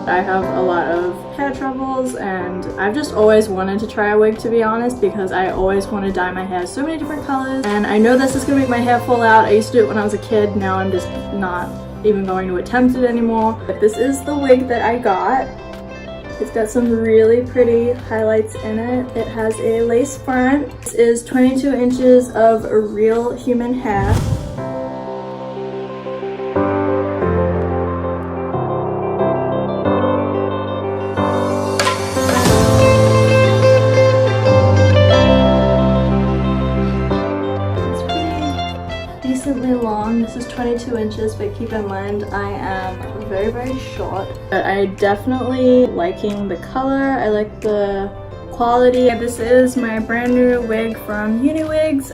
I have a lot of hair troubles and I've just always wanted to try a wig, to be honest, because I always want to dye my hair so many different colors, and I know this is gonna make my hair fall out. I used to do it when I was a kid, now I'm just not even going to attempt it anymore. But this is the wig that I got. It's got some really pretty highlights in it. It has a lace front. This is 22 inches of real human hair. Decently long. This is 22 inches, but keep in mind I am very short. But I definitely liking the color. I like the quality. This is my brand new wig from UniWigs.